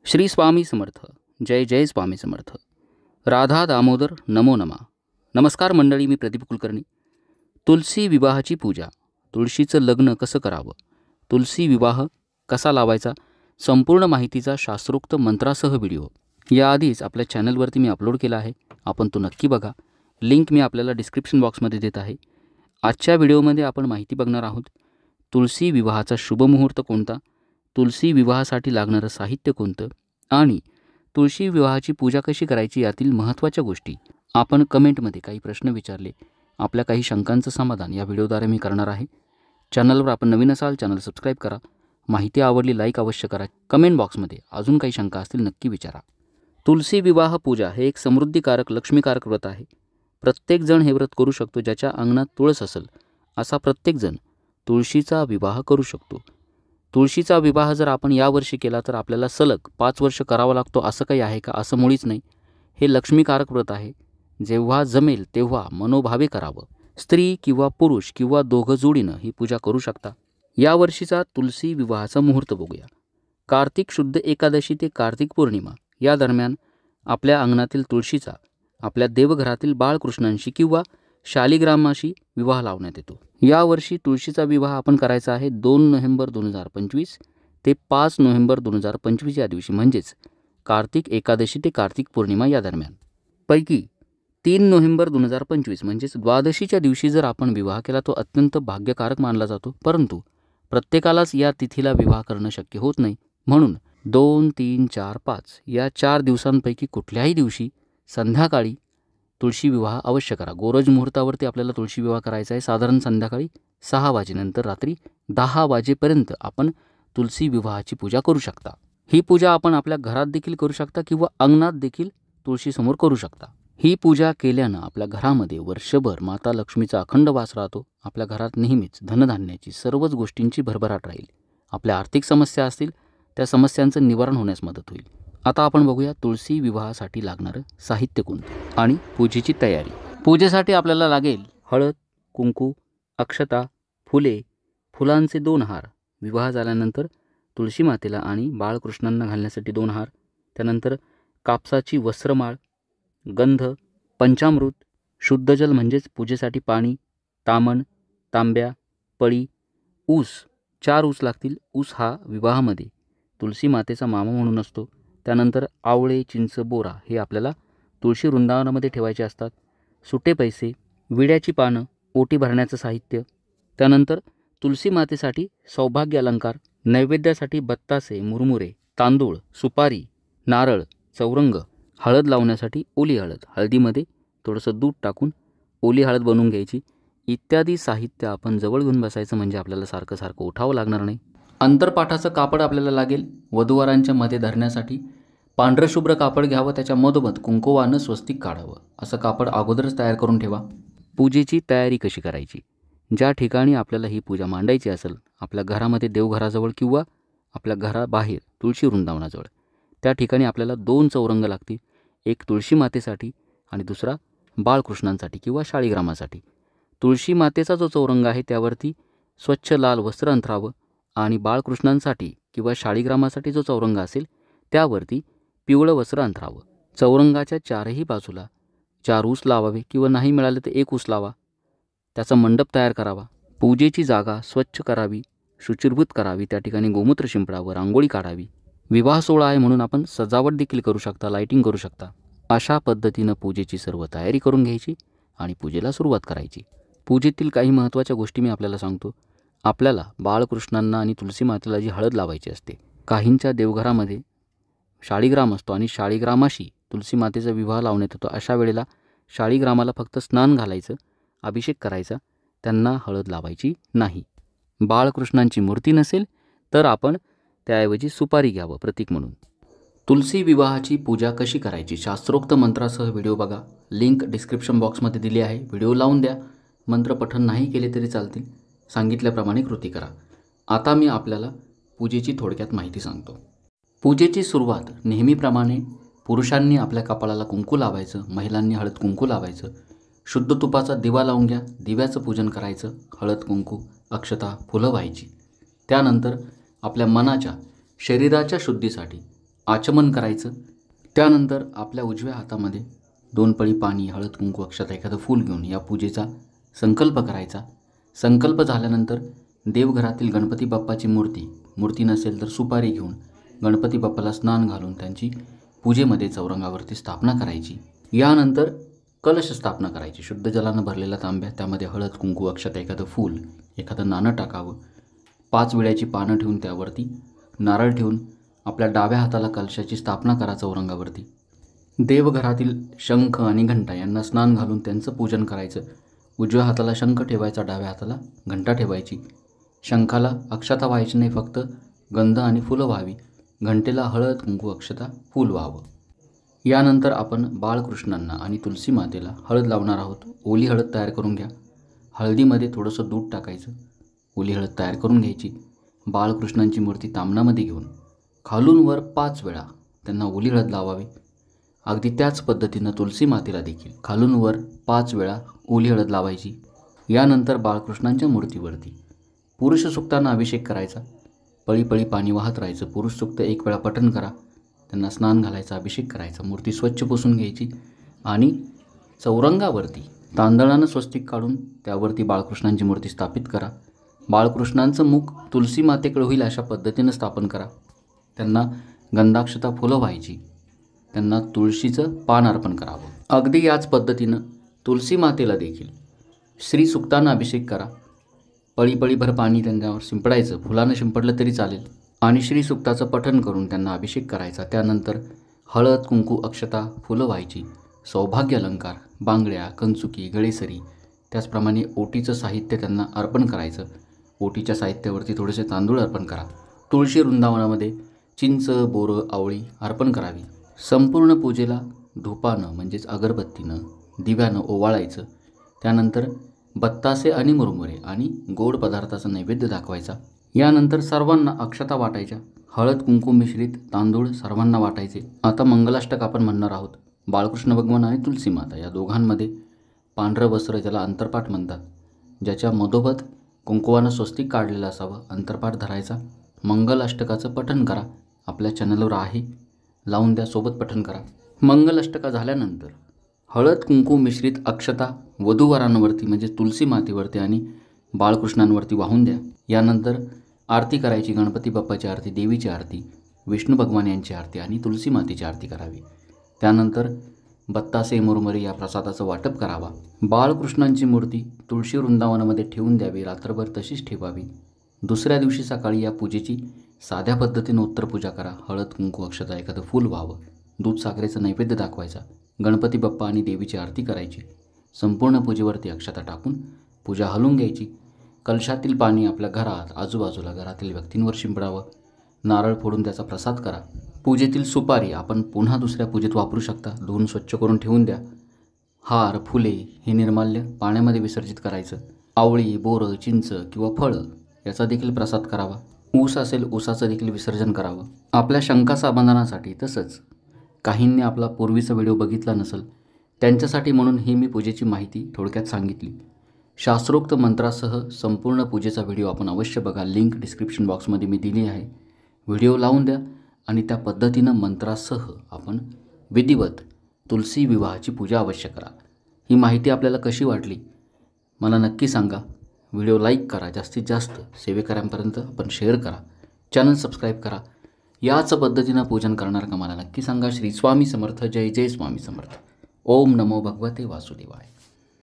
श्री स्वामी समर्थ. जय जय स्वामी समर्थ. राधा दामोदर नमो नमा. नमस्कार मंडळी, मी प्रदीप कुलकर्णी. तुलसी विवाहाची पूजा, तुळशीचं लग्न कसं करावं, तुलसी विवाह कसा लावायचा, संपूर्ण माहितीचा शास्त्रोक्त मंत्रासह व्हिडिओ याआधीच आपल्या चॅनलवरती मी अपलोड केला आहे. आपण तो नक्की बघा. लिंक मी आपल्याला डिस्क्रिप्शन बॉक्समध्ये देत आहे. आजच्या व्हिडिओमध्ये आपण माहिती बघणार आहोत तुलसी विवाहाचा शुभमुहूर्त कोणता, तुलसी विवाहासाठी लागणारं साहित्य कोणतं आणि तुळशी विवाहाची पूजा कशी करायची यातील महत्त्वाच्या गोष्टी. आपण कमेंटमध्ये काही प्रश्न विचारले, आपल्या काही शंकांचं समाधान या व्हिडिओद्वारे मी करणार आहे. चॅनलवर आपण नवीन असाल चॅनल सबस्क्राईब करा. माहिती आवडली लाईक अवश्य करा. कमेंट बॉक्समध्ये अजून काही शंका असतील नक्की विचारा. तुलसी विवाह पूजा हे एक समृद्धीकारक लक्ष्मीकारक व्रत आहे. प्रत्येकजण हे व्रत करू शकतो. ज्याच्या अंगणात तुळस असेल असा प्रत्येकजण तुळशीचा विवाह करू शकतो. तुळशीचा विवाह जर आपण यावर्षी केला तर आपल्याला सलग 5 वर्ष करावा लागतो असं काही आहे का? असं मुळीच नाही. हे लक्ष्मीकारक व्रत आहे. जेव्हा जमेल तेव्हा मनोभावे करावं. स्त्री किंवा पुरुष किंवा दोघं जोडीनं ही पूजा करू शकता. यावर्षीचा तुलसी विवाहाचा मुहूर्त बघूया. कार्तिक शुद्ध एकादशी ते कार्तिक पौर्णिमा या दरम्यान आपल्या अंगणातील तुळशीचा आपल्या देवघरातील बाळकृष्णांशी किंवा शालिग्रामाशी विवाह लावण्यात येतो. यावर्षी तुळशीचा विवाह आपण करायचा आहे 2 नोव्हेंबर 2025 ते 5 नोव्हेंबर 2025 या दिवशी, म्हणजेच कार्तिक एकादशी ते कार्तिक पौर्णिमा या दरम्यान. पैकी 3 नोव्हेंबर 2025 म्हणजेच द्वादशीच्या दिवशी जर आपण विवाह केला तो अत्यंत भाग्यकारक मानला जातो. परंतु प्रत्येकालाच या तिथीला विवाह करणं शक्य होत नाही. म्हणून 2, 3, 4, 5 या 4 दिवसांपैकी कुठल्याही दिवशी संध्याकाळी तुळशी विवाह अवश्य करा. गोरज मुहूर्तावरती आपल्याला तुळशी विवाह करायचा आहे. साधारण संध्याकाळी 6 वाजेनंतर रात्री 10 वाजेपर्यंत आपण तुलसी विवाहाची पूजा करू शकता. ही पूजा आपण आपल्या घरात देखील करू शकता किंवा अंगणात देखील तुळशीसमोर करू शकता. ही पूजा केल्यानं आपल्या घरामध्ये वर्षभर माता लक्ष्मीचा अखंड वास राहतो. आपल्या घरात नेहमीच धनधान्याची सर्वच गोष्टींची भरभराट राहील. आपल्या आर्थिक समस्या असतील त्या समस्यांचं निवारण होण्यास मदत होईल. आता आपण बघूया तुळशी विवाहासाठी लागणारं साहित्य कोणतं आणि पूजेची तयारी. पूजेसाठी आपल्याला लागेल हळद, कुंकू, अक्षता, फुले, फुलांचे 2 हार. विवाह झाल्यानंतर तुळशी मातेला आणि बाळकृष्णांना घालण्यासाठी 2 हार. त्यानंतर कापसाची वस्त्रमाळ, गंध, पंचामृत, शुद्ध जल म्हणजेच पूजेसाठी पाणी, तामण, तांब्या, पळी, ऊस. 4 ऊस लागतील. ऊस हा विवाहामध्ये तुळशी मातेचा मामा म्हणून असतो. त्यानंतर आवळे, चिंच, बोरा हे आपल्याला तुळशी वृंदावनामध्ये ठेवायचे असतात. सुटे पैसे, विड्याची पानं, ओटी भरण्याचं साहित्य. त्यानंतर तुळशी मातेसाठी सौभाग्य अलंकार, नैवेद्यासाठी बत्तासे, मुरमुरे, तांदूळ, सुपारी, नारळ, चौरंग, हळद लावण्यासाठी ओली हळद, हळदीमध्ये थोडंसं दूध टाकून ओली हळद बनवून घ्यायची इत्यादी साहित्य आपण जवळ घेऊन बसायचं, म्हणजे आपल्याला सारखं सारखं उठावं लागणार नाही. अंतरपाठाचं कापड आपल्याला लागेल वधूवरांच्या मध्ये धरण्यासाठी. पांढरं शुभ्र कापड घ्यावं, त्याच्या मधोमध कुंकुवानं स्वस्तिक काढावं. असं कापड अगोदरच तयार करून ठेवा. पूजेची तयारी कशी करायची. ज्या ठिकाणी आपल्याला ही पूजा मांडायची असेल, आपल्या घरामध्ये देवघराजवळ किंवा आपल्या घराबाहेर तुळशी वृंदावनाजवळ, त्या ठिकाणी आपल्याला 2 चौरंग लागतील. एक तुळशी मातेसाठी आणि दुसरा बाळकृष्णांसाठी किंवा शाळीग्रामासाठी. तुळशी मातेचा जो चौरंग आहे त्यावरती स्वच्छ लाल वस्त्र अंथरावं आणि बाळकृष्णांसाठी किंवा शाळीग्रामासाठी जो चौरंग असेल त्यावरती पिवळं वस्त्र अंथरावं. चौरंगाच्या 4ही बाजूला 4 ऊस लावावे किंवा नाही मिळाले तर 1 ऊस लावा. त्याचा मंडप तयार करावा. पूजेची जागा स्वच्छ करावी, शुचिर्भूत करावी. त्या ठिकाणी गोमूत्र शिंपडावं, रांगोळी काढावी. विवाह सोहळा आहे म्हणून आपण सजावट देखील करू शकता, लाईटिंग करू शकता. अशा पद्धतीनं पूजेची सर्व तयारी करून घ्यायची आणि पूजेला सुरुवात करायची. पूजेतील काही महत्त्वाच्या गोष्टी मी आपल्याला सांगतो. आपल्याला बाळकृष्णांना आणि तुळशी मातेला जी हळद लावायची असते, काहींच्या देवघरामध्ये शाळीग्राम असतो आणि शाळीग्रामाशी तुळशी मातेचा विवाह लावण्यात येतो. अशा वेळेला शाळीग्रामाला फक्त स्नान घालायचं, अभिषेक करायचा, त्यांना हळद लावायची नाही. बाळकृष्णांची मूर्ती नसेल तर आपण त्याऐवजी सुपारी घ्यावं प्रतीक म्हणून. तुलसी विवाहाची पूजा कशी करायची शास्त्रोक्त मंत्रासह व्हिडिओ बघा. लिंक डिस्क्रिप्शन बॉक्समध्ये दिली आहे. व्हिडिओ लावून द्या. मंत्र पठण नाही केले तरी चालतील. सांगितल्याप्रमाणे कृती करा. आता मी आपल्याला पूजेची थोडक्यात माहिती सांगतो. पूजेची सुरुवात नेहमीप्रमाणे पुरुषांनी आपल्या कपाळाला कुंकू लावायचं, महिलांनी हळद कुंकू लावायचं. शुद्ध तुपाचा दिवा लावून घ्या. दिव्याचं पूजन करायचं. हळद कुंकू, अक्षता, फुलं व्हायची. त्यानंतर आपल्या मनाच्या, शरीराच्या शुद्धीसाठी आचमन करायचं. त्यानंतर आपल्या उजव्या हातामध्ये 2 पळी पाणी, हळद, कुंकू, अक्षता, एखादं फूल घेऊन या पूजेचा संकल्प करायचा. संकल्प झाल्यानंतर देवघरातील गणपती बाप्पाची मूर्ती नसेल तर सुपारी घेऊन गणपती बाप्पाला स्नान घालून त्यांची पूजेमध्ये चौरंगावरती स्थापना करायची. यानंतर कलश स्थापना करायची. शुद्ध जलानं भरलेला तांब्या, त्यामध्ये हळद, कुंकू, अक्षता, एखादं फूल, एखादं नाणं टाकावं. 5 विड्याची पानं ठेवून त्यावरती नारळ ठेवून आपल्या डाव्या हाताला कलशाची स्थापना करा चौरंगावरती. देवघरातील शंख आणि घंटा यांना स्नान घालून त्यांचं पूजन करायचं. उजव्या हाताला शंख ठेवायचा, डाव्या हाताला घंटा ठेवायची. शंखाला अक्षता व्हायची नाही, फक्त गंध आणि फुलं व्हावी. घंटेला हळद, कुंकू, अक्षता, फूल व्हावं. यानंतर आपण बाळकृष्णांना आणि तुलसी मातेला हळद लावणार आहोत. ओली हळद तयार करून घ्या. हळदीमध्ये थोडंसं दूध टाकायचं. ओली हळद तयार करून घ्यायची. बाळकृष्णांची मूर्ती तामणामध्ये घेऊन खालून वर 5 वेळा त्यांना ओली हळद लावावी. अगदी त्याच पद्धतीनं तुलसी मातेला देखील खालून वर 5 वेळा ओली हळद लावायची. यानंतर बाळकृष्णांच्या मूर्तीवरती पुरुष सुक्तांना अभिषेक करायचा. पळी पाणी वाहत राहायचं. पुरुष सुक्त 1 वेळा पठण करा. त्यांना स्नान घालायचं, अभिषेक करायचा. मूर्ती स्वच्छ पुसून घ्यायची आणि चौरंगावरती तांदळानं स्वस्तिक काढून त्यावरती बाळकृष्णांची मूर्ती स्थापित करा. बाळकृष्णांचं मुख तुलसी मातेकडे होईल अशा पद्धतीनं स्थापन करा. त्यांना गंधाक्षता फुलं व्हायची. त्यांना तुळशीचं पान अर्पण करावं. अगदी याच पद्धतीनं तुलसी मातेला देखील श्री सुक्तांना अभिषेक करा. पळीभर पाणी त्यांच्यावर शिंपडायचं. फुलानं शिंपडलं तरी चालेल आणि श्री सुक्ताचं पठण करून त्यांना अभिषेक करायचा. त्यानंतर हळद, कुंकू, अक्षता, फुलं व्हायची. सौभाग्य अलंकार, बांगड्या, कंचुकी, गळेसरी, त्याचप्रमाणे ओटीचं साहित्य त्यांना अर्पण करायचं. ओटीच्या साहित्यावरती थोडेसे तांदूळ अर्पण करा. तुळशी वृंदावनामध्ये चिंच, बोरं, आवळी अर्पण करावी. संपूर्ण पूजेला धूपानं म्हणजेच अगरबत्तीनं, दिव्यानं ओवाळायचं. त्यानंतर बत्तासे आणि मुरमुरे आणि गोड पदार्थाचा नैवेद्य दाखवायचा. यानंतर सर्वांना अक्षता वाटायच्या. हळद, कुंकू मिश्रित तांदूळ सर्वांना वाटायचे. आता मंगलाष्टक आपण म्हणणार आहोत. बाळकृष्ण भगवान आणि तुलसी माता या दोघांमध्ये पांढरं वस्त्र, ज्याला अंतरपाठ म्हणतात, ज्याच्या मधोमध कुंकुवानं स्वस्तिक काढलेलं असावं, अंतरपाठ धरायचा. मंगलाष्टकाचं पठण करा. आपल्या चॅनलवर आहे, लावून द्या, सोबत पठण करा. मंगलाष्टका झाल्यानंतर हळद, कुंकू मिश्रित अक्षता वधूवरांवरती म्हणजे तुलसी मातेवरती आणि बाळकृष्णांवरती वाहून द्या. यानंतर आरती करायची. गणपती बाप्पाची आरती, देवीची आरती, विष्णू भगवान यांची आरती आणि तुलसी मातेची आरती करावी. त्यानंतर बत्तासे, मुरमुरे या प्रसादाचं वाटप करावा. बाळकृष्णांची मूर्ती तुळशी वृंदावनामध्ये ठेवून द्यावी. रात्रभर तशीच ठेवावी. दुसऱ्या दिवशी सकाळी या पूजेची साध्या पद्धतीनं उत्तर पूजा करा. हळद, कुंकू, अक्षता, एखादं फूल व्हावं. दूध साखरेचं नैवेद्य दाखवायचा. गणपती बाप्पा आणि देवीची आरती करायची. संपूर्ण पूजेवरती अक्षता टाकून पूजा हलवून घ्यायची. कलशातील पाणी आपल्या घरात, आजूबाजूला घरातील व्यक्तींवर शिंपडावं. नारळ फोडून त्याचा प्रसाद करा. पूजेतील सुपारी आपण पुन्हा दुसऱ्या पूजेत वापरू शकता. धुवून स्वच्छ करून ठेवून द्या. हार, फुले हे निर्माल्य पाण्यामध्ये विसर्जित करायचं. आवळी, बोरं, चिंच किंवा फळं याचा देखील प्रसाद करावा. ऊस असेल, ऊसाचं देखील विसर्जन करावं. आपल्या शंका समाधानासाठी, तसंच काहींनी आपला पूर्वीचा व्हिडिओ बघितला नसेल त्यांच्यासाठी म्हणून ही मी पूजेची माहिती थोडक्यात सांगितली. शास्त्रोक्त मंत्रासह संपूर्ण पूजेचा व्हिडिओ आपण अवश्य बघा. लिंक डिस्क्रिप्शन बॉक्समध्ये मी दिली आहे. व्हिडिओ लावून द्या आणि त्या पद्धतीनं मंत्रासह आपण विधिवत तुलसी विवाहाची पूजा अवश्य करा. ही माहिती आपल्याला कशी वाटली मला नक्की सांगा. व्हिडिओ लाईक करा. जास्तीत जास्त सेवेकऱ्यांपर्यंत आपण शेअर करा. चॅनल सबस्क्राईब करा. याच पद्धतीनं पूजन करणार का मला नक्की सांगा. श्री स्वामी समर्थ. जय जय स्वामी समर्थ. ओम नमो भगवते वासुदेवाय.